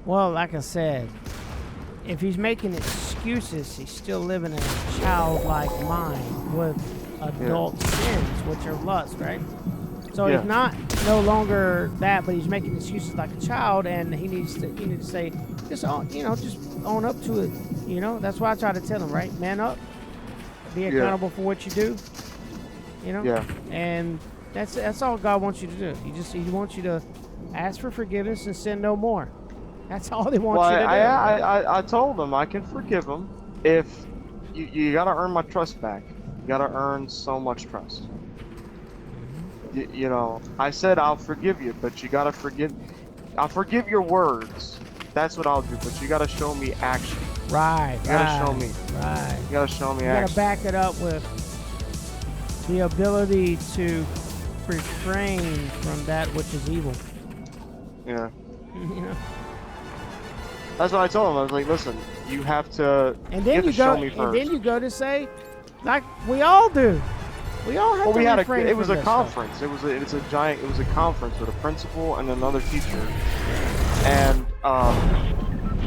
Well, like I said, if he's making excuses, he's still living in a childlike mind with adult sins, which are lust, right? So he's not no longer that, but he's making excuses like a child, and he needs to say, just own up to it. You know, that's why I try to tell him, right? Man up, be accountable for what you do. You know, and that's all God wants you to do. He wants you to ask for forgiveness and sin no more. That's all they want you to do. I told him I can forgive him if you gotta earn my trust back. You gotta earn so much trust. You know, I said I'll forgive you, but you gotta I'll forgive your words. That's what I'll do, but you gotta show me action. Right. You gotta show me. Right. You gotta show me action. You gotta back it up with the ability to refrain from that which is evil. Yeah. You know. That's what I told him. I was like, listen, you have to. And then show me first. And then you go to say, like we all do. We all have to refrain it was from a conference. It was a conference with a principal and another teacher. And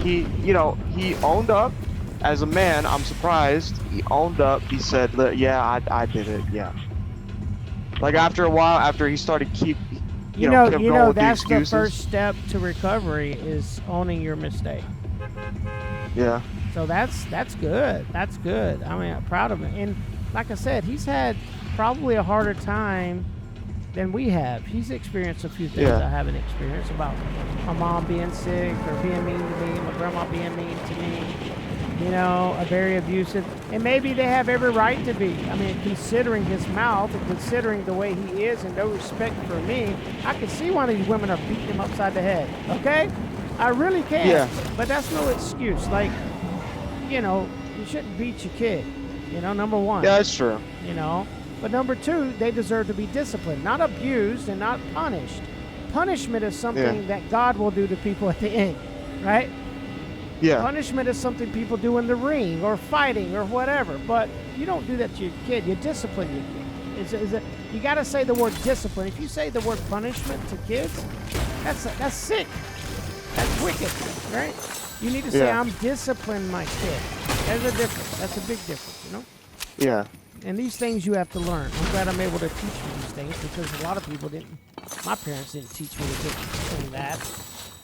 he owned up as a man. I'm surprised. He owned up. He said, yeah, I did it. Yeah. Like after a while, after he started you know that's the first step to recovery is owning your mistake. Yeah. So that's good. That's good. I mean, I'm proud of him. And like I said, he's had probably a harder time than we have. He's experienced a few things I haven't experienced, about my mom being sick or being mean to me, my grandma being mean to me, you know, very abusive. And maybe they have every right to be. I mean, considering his mouth and considering the way he is and no respect for me, I can see why these women are beating him upside the head, okay? I really can. Yeah. But that's no excuse. Like, you know, you shouldn't beat your kid, you know, number one. Yeah, that's true. You know? But number two, they deserve to be disciplined, not abused and not punished. Punishment is something that God will do to people at the end, right? Yeah. Punishment is something people do in the ring or fighting or whatever, but you don't do that to your kid. You discipline your kid. You got to say the word discipline. If you say the word punishment to kids, that's sick. That's wicked, right? You need to say, I'm disciplining my kid. There's a difference. That's a big difference, you know? Yeah. And these things you have to learn. I'm glad I'm able to teach you these things because a lot of people didn't. My parents didn't teach me to that.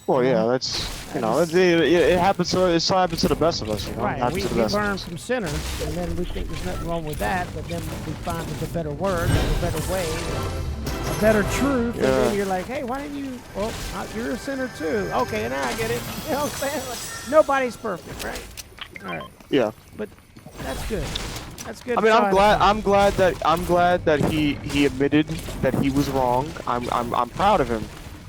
Well, yeah, that's it happens. It still happens to the best of us, you know. Right. We learn from sinners, and then we think there's nothing wrong with that, but then we find there's a better word, a better way, a better truth, and then you're like, hey, why didn't you? Well, you're a sinner too. Okay, now I get it. You know what I'm saying? Like, nobody's perfect, right? All right. Yeah. But that's good. That's good. I mean, I'm glad that he admitted that he was wrong. I'm proud of him.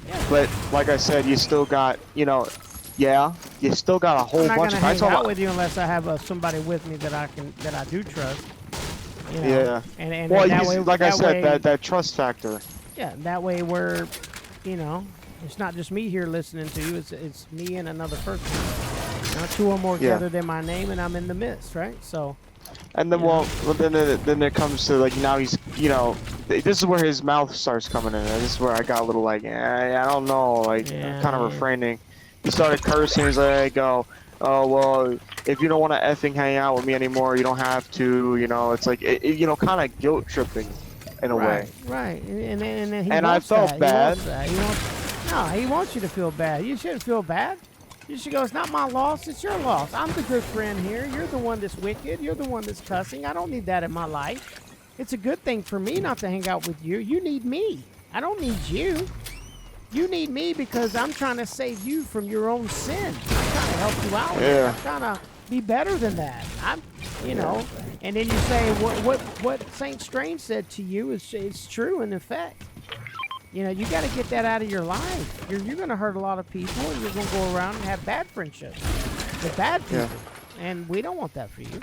Yeah. But like I said, you still got, you still got a whole bunch of. I'm not gonna hang out with you unless I have somebody with me that I do trust. You know? Yeah. And well, that way, like I said, that trust factor. Yeah, that way we're, it's not just me here listening to you. It's me and another person. Two or more gathered in my name, and I'm in the midst, right? So. And then, then it comes to like now he's, this is where his mouth starts coming in. And this is where I got a little like, I don't know, like kind of refraining. He started cursing. He's like, oh well, if you don't want to effing hang out with me anymore, you don't have to. It's like kind of guilt tripping in a way. Right. And I felt bad. He wants you to feel bad. You shouldn't feel bad. You should go, it's not my loss, it's your loss. I'm the good friend here. You're the one that's wicked. You're the one that's cussing. I don't need that in my life. It's a good thing for me not to hang out with you. You need me. I don't need you. You need me because I'm trying to save you from your own sin. I'm trying to help you out. Yeah. I'm trying to be better than that. And then you say, what Saint Strange said to you is true in effect. You got to get that out of your life. You're going to hurt a lot of people, and you're going to go around and have bad friendships with bad people. Yeah. And we don't want that for you.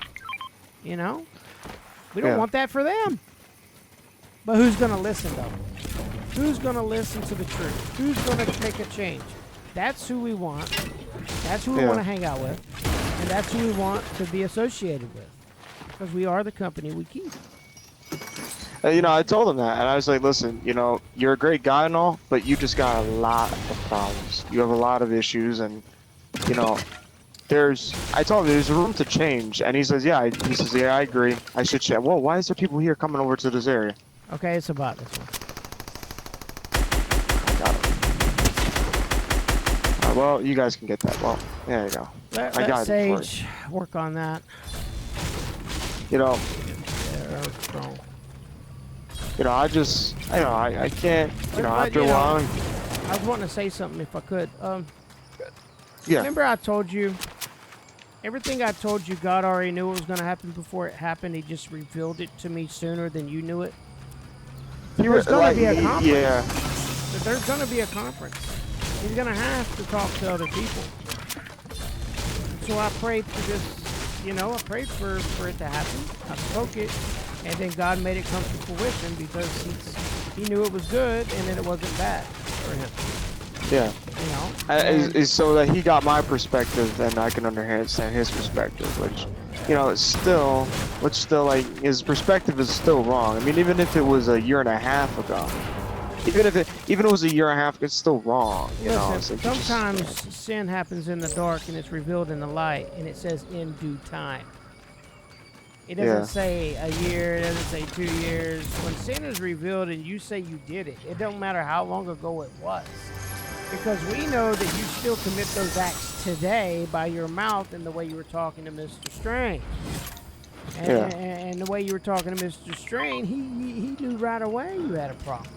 We don't want that for them. But who's going to listen, though? Who's going to listen to the truth? Who's going to make a change? That's who we want. That's who we want to hang out with. And that's who we want to be associated with. Because we are the company we keep. I told him that, and I was like, listen, you're a great guy and all, but you just got a lot of problems. You have a lot of issues, and, you know, I told him there's room to change, and he says, yeah, I agree. I should change. Whoa, why is there people here coming over to this area? Okay, it's about this one. Got it. Well, you guys can get that. Well, there you go. Let Sage work on that. You know. Yeah, strong. You know, I can't. You know, after a while. I was wanting to say something if I could. Yeah. Remember I told you. Everything I told you, God already knew it was going to happen before it happened. He just revealed it to me sooner than you knew it. There's going to be a conference. Yeah. There's going to be a conference. He's going to have to talk to other people. So I prayed for this, you know, I prayed for it to happen. I spoke it, and then God made it come to fruition because he knew it was good, and then it wasn't bad for him. Yeah. You know? Is so that he got my perspective, and I can understand his perspective, which, you know, it's still like his perspective is still wrong. I mean, even if it was a year and a half ago, even if it was a year and a half, it's still wrong. You know, sometimes sin happens in the dark and it's revealed in the light, and it says in due time. It doesn't say a year, it doesn't say 2 years. When sin is revealed and you say you did it, it don't matter how long ago it was. Because we know that you still commit those acts today by your mouth and the way you were talking to Mr. Strange. And the way you were talking to Mr. Strange, he knew right away you had a problem.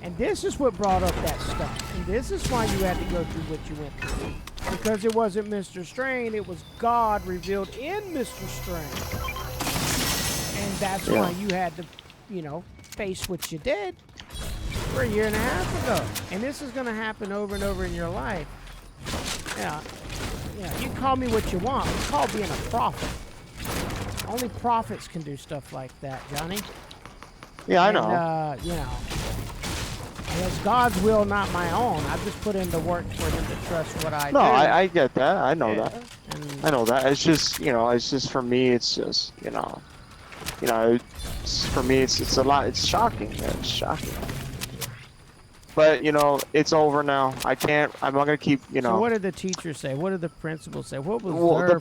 And this is what brought up that stuff. And this is why you had to go through what you went through. Because it wasn't Mr. Strange, it was God revealed in Mr. Strange. And that's why you had to, you know, face what you did for a year and a half ago. And this is going to happen over and over in your life. Yeah, you can call me what you want. It's called being a prophet. Only prophets can do stuff like that, Johnny. Yeah, I know. You know, it's God's will, not my own. I've just put in the work for him to trust what I do. No, I get that. I know that. I know that. It's just, you know, it's just for me, it's just, you know, for me, it's a lot. It's shocking. It's shocking. But, you know, it's over now. I'm not gonna keep, you know. So what did the teacher say? What did the principal say? What was her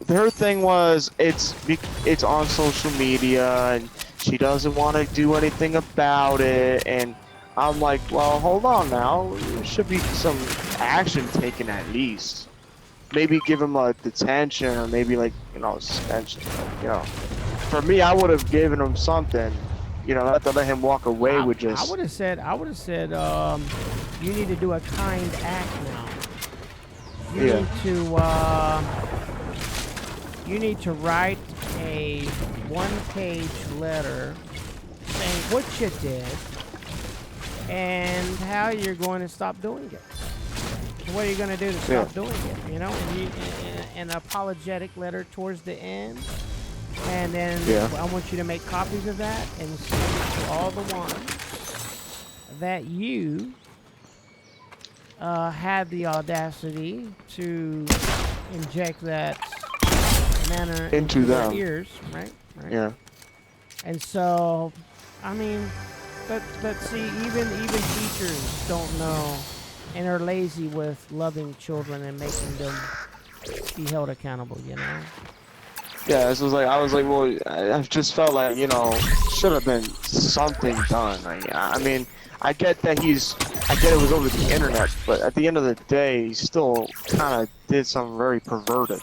her thing was it's on social media and she doesn't want to do anything about it, and I'm like, well, hold on now. There should be some action taken at least. Maybe give him a detention or maybe like, you know, suspension. You know, for me, I would have given him something. You know, not to let him walk away with just. I would have said, you need to do a kind act now. You need to write a 1-page letter saying what you did and how you're going to stop doing it. What are you going to do to stop doing it? You know, and an apologetic letter towards the end. And then I want you to make copies of that and send it to all the ones that you had the audacity to inject that manner into their ears, right? Yeah. And so, I mean, but see, even teachers don't know and are lazy with loving children and making them be held accountable, you know? Yeah, this was like, I was like, well, I just felt like, you know, should have been something done. Like, I mean, I get that I get it was over the internet, but at the end of the day, he still kind of did something very perverted.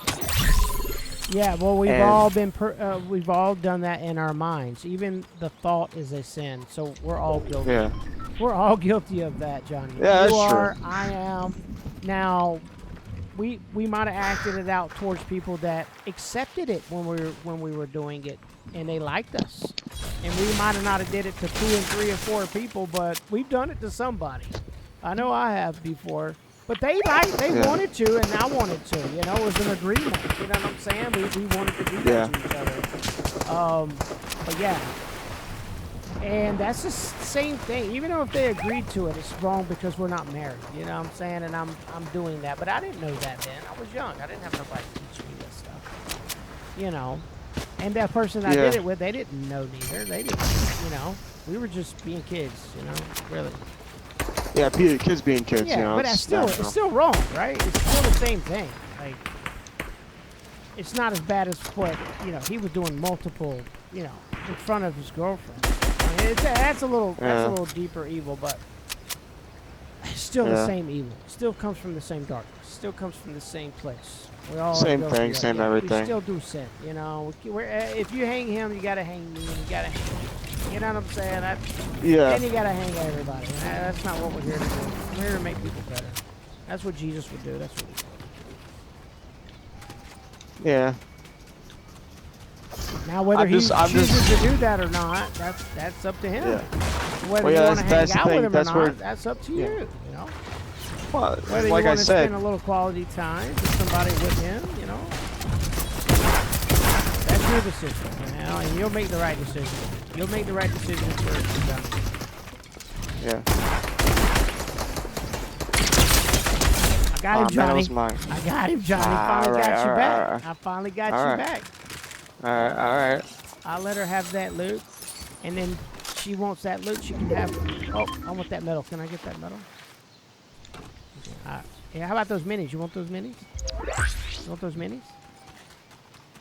Yeah, well, we've all done that in our minds. Even the thought is a sin, so we're all guilty. Yeah. We're all guilty of that, Johnny. Yeah, you that's are, true. I am. Now, we might have acted it out towards people that accepted it when we were doing it, and they liked us. And we might have not have did it to 2 and 3 or 4 people, but we've done it to somebody. I know I have before. But they wanted to, and I wanted to. You know, it was an agreement. You know what I'm saying? We wanted to do that to each other. But yeah. And that's the same thing. Even though if they agreed to it, it's wrong because we're not married. You know what I'm saying? And I'm doing that. But I didn't know that then. I was young. I didn't have nobody teach me this stuff. You know. And that person I did it with, they didn't know neither. They didn't, you know. We were just being kids, you know, really. Yeah, kids being kids, Yeah, you know. but it's still wrong, right? It's still the same thing. Like, it's not as bad as what, you know, he was doing multiple, you know, in front of his girlfriend. I mean, that's a little deeper evil, but it's still the same evil. Still comes from the same darkness. Still comes from the same place. We all same thing, same everything. We still do sin, you know. If you hang him, you gotta hang me, and you gotta hang me. You know what I'm saying? Then you gotta hang everybody. That's not what we're here to do. We're here to make people better. That's what Jesus would do. That's what he did. Yeah. Now, whether he chooses to do that or not, that's up to him. Yeah. Whether you want to hang out with him or not, that's up to you. You know. Well, whether like you want I to said, spend a little quality time with somebody with him, you know. That's your decision, you know, and you'll make the right decision. You'll make the right decision for it's done. Yeah. I got him, Johnny. Mine. I got him, Johnny. I finally got you back. I finally got you back. All right. I'll let her have that loot, and then she wants that loot. She can have. Oh, I want that medal. Can I get that medal? Yeah. How about those minis? You want those minis? You want those minis?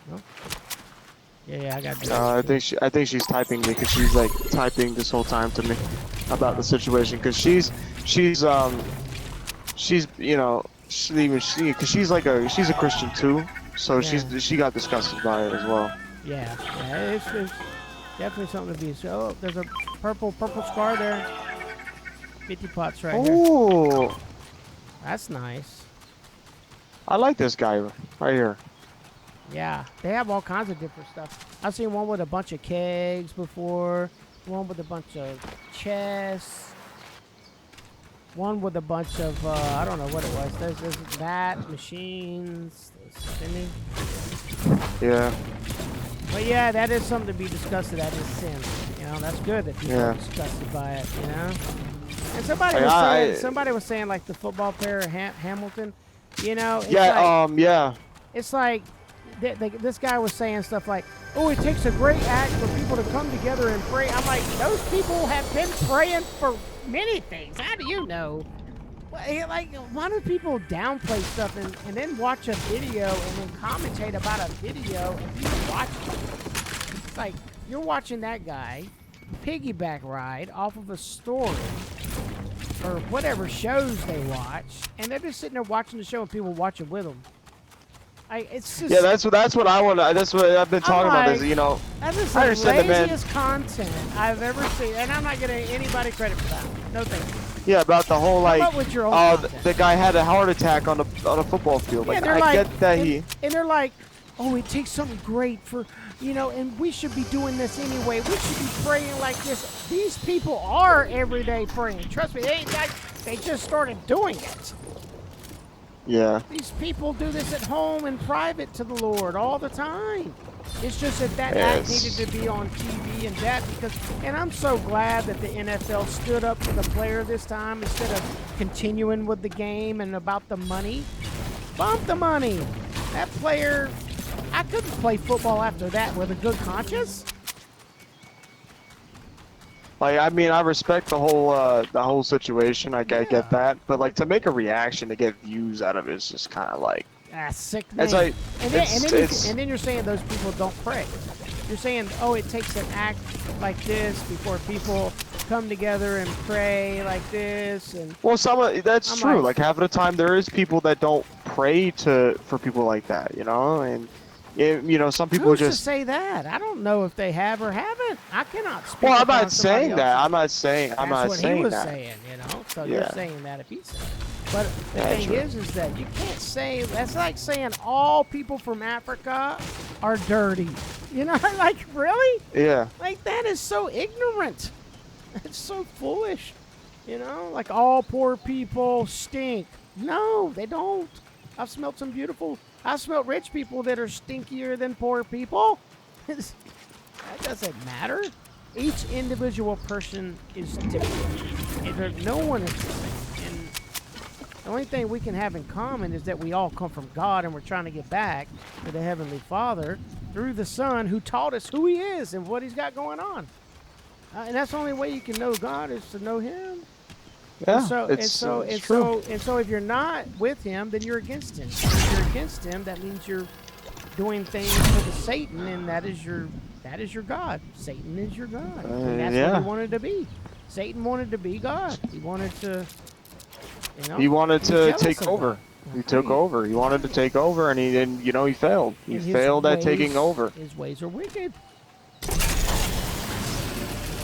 No. Yeah, I got. I think she's typing me because she's like typing this whole time to me about the situation because she's you know because she's a Christian too, so she got disgusted by it as well. Yeah, it's definitely something to be. So there's a purple scar there. 50 pots right here. Ooh, that's nice. I like this guy right here. Yeah, they have all kinds of different stuff. I've seen one with a bunch of kegs before, one with a bunch of chests, one with a bunch of, I don't know what it was. There's that, machines, spinning. Yeah. But yeah, that is something to be disgusted at, is sin. You know, that's good that people are disgusted by it, you know? And somebody was saying like the football player, Hamilton, you know? It's It's like, this guy was saying stuff like, oh, it takes a great act for people to come together and pray. I'm like, those people have been praying for many things. How do you know? Like, why do people downplay stuff and then watch a video and then commentate about a video and people watch it? It's like, you're watching that guy piggyback ride off of a story or whatever shows they watch, and they're just sitting there watching the show and people watch it with them. It's just, that's what I want. That's what I've been talking about. Is, you know, that's just the laziest content I've ever seen, and I'm not giving anybody credit for that. No thank you. Yeah, about the whole Come up with your own the guy had a heart attack on a football field. Yeah, like, I get that and they're like, oh, it takes something great for, you know, and we should be doing this anyway. We should be praying like this. These people are everyday praying. Trust me, they just started doing it. Yeah. These people do this at home in private to the Lord all the time. It's just that act needed to be on TV and that and I'm so glad that the NFL stood up for the player this time instead of continuing with the game and about the money. Bump the money. That player, I couldn't play football after that with a good conscience. Like, I mean, I respect the whole situation. I get that, but like to make a reaction to get views out of it is just kind of like sick. It's like, and then you're saying those people don't pray. You're saying, oh, it takes an act like this before people come together and pray like this. And well, that's true. Like half of the time, there is people that don't pray for people like that, you know, and. You know, some people Who's to say that? I don't know if they have or haven't. I cannot speak. Well, I'm not saying that. I'm not saying. I'm not saying that. That's what he was saying. You know, so you're saying that if he's saying. But the thing is that you can't say. That's like saying all people from Africa are dirty. You know, like really? Yeah. Like that is so ignorant. It's so foolish. You know, like all poor people stink. No, they don't. I've smelled rich people that are stinkier than poor people. That doesn't matter. Each individual person is different. No one is the same. And the only thing we can have in common is that we all come from God and we're trying to get back to the Heavenly Father through the Son who taught us who He is and what He's got going on. And that's the only way you can know God is to know Him. Yeah, So it's true. if you're not with him, then you're against him. If you're against him, that means you're doing things for the Satan, and that is your God. Satan is your God, and that's what he Yeah. wanted to be. Satan wanted to be God. He wanted to, He wanted be to jealous take of over. God. He took over. He wanted to take over, and he didn't. You know, he failed. He And failed at taking over. His ways are wicked.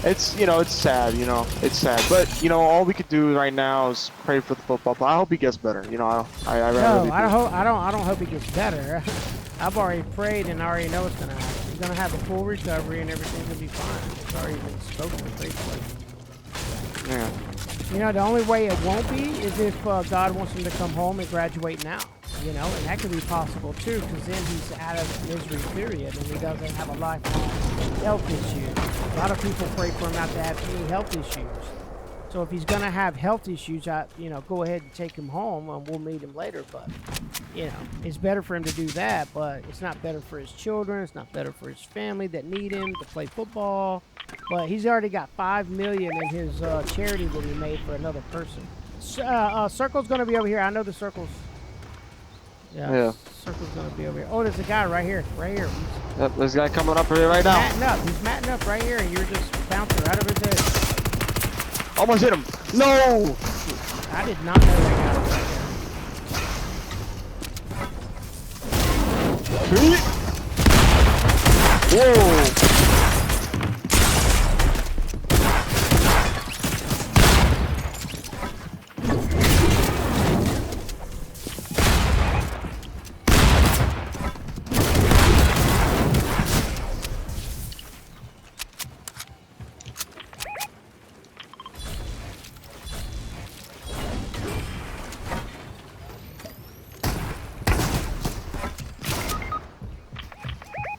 It's it's sad. It's sad. But all we could do right now is pray for the football player. I hope he gets better. I really do. I don't hope he gets better. I've already prayed and I already know what's gonna happen. He's gonna have a full recovery and everything's gonna be fine. It's already been spoken and prayed for. Yeah. The only way it won't be is if God wants him to come home and graduate now. And that could be possible too, because then he's out of misery period and he doesn't have a lifelong health issue. A lot of people pray for him not to have any health issues. So if he's gonna have health issues, go ahead and take him home and we'll meet him later. But it's better for him to do that, but it's not better for his children. It's not better for his family that need him to play football. But he's already got $5 million in his charity that he made for another person. Circle's gonna be over here. I know the circle's. Yeah. Circle's gonna be over here. Oh, there's a guy right here. Yep, there's a guy coming up here right now. He's matting up right here, and you're just bouncing right over his head. Almost hit him. No! I did not know that guy was right there. Whoa!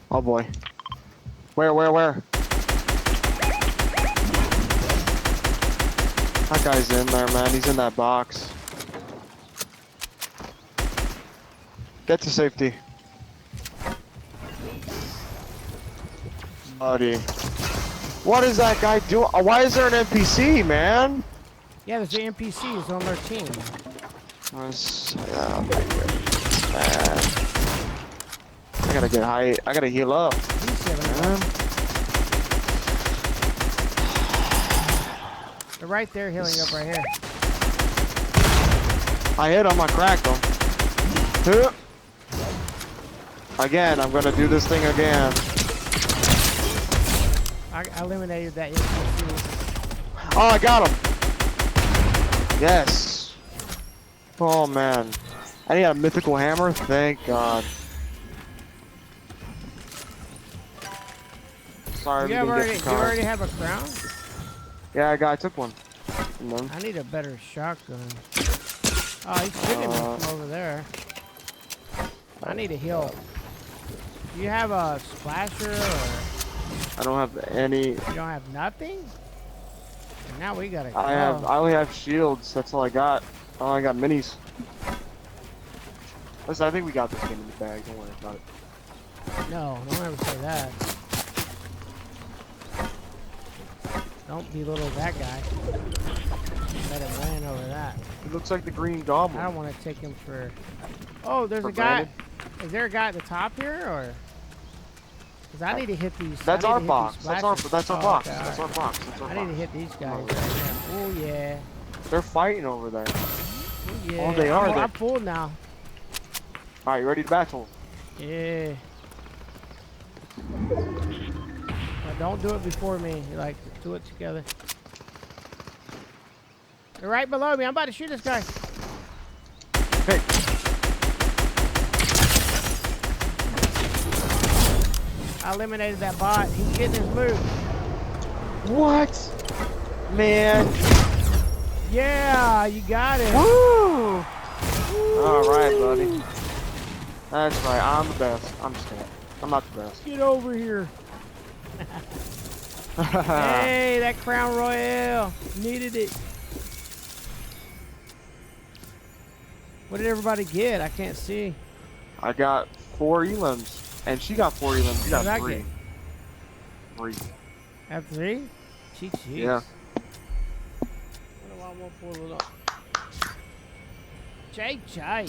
Oh boy. Where? That guy's in there, man. He's in that box. Get to safety. Buddy. What is that guy doing? Why is there an NPC, man? Yeah, there's the NPCs on their team. I gotta get high. I gotta heal up. They're right there healing up right here. I hit him. I cracked him. Again, I'm gonna do this thing again. I eliminated that NPC. Oh, I got him. Yes. Oh man. I need a mythical hammer. Thank God. Sorry, you already have a crown? Yeah, I took one. I need a better shotgun. Oh, he's shooting me from over there. I need a heal. Do you have a splasher or? I don't have any. You don't have nothing? Now we gotta go. I only have shields. That's all I got. Oh, I got minis. Listen, I think we got this game in the bag. Don't worry about it. No, don't ever say that. Don't belittle that guy. Let him land over that. It looks like the Green Goblin. I don't want to take him for... Oh, there's a guy. Is there a guy at the top here, or? Because I need to hit these. That's our box. That's our box. Okay, That's our box. I need to hit these guys. Right there. Oh yeah. They're fighting over there. Oh yeah. Oh, they are. I'm full now. All right, you ready to battle? Yeah. But don't do it before me. Like, do it together. They're right below me. I'm about to shoot this guy. Hey. I eliminated that bot. He's getting his loot. What? Man. Yeah, you got it. Woo! All right, buddy. That's right. I'm the best. I'm just kidding. I'm not the best. Get over here. Hey, that Crown Royale. Needed it. What did everybody get? I can't see. I got 4 elims. And she got 4 elims. You got 3. 3. Have 3? Cheeks. Yeah. Wonder why want to pull it up. Jay.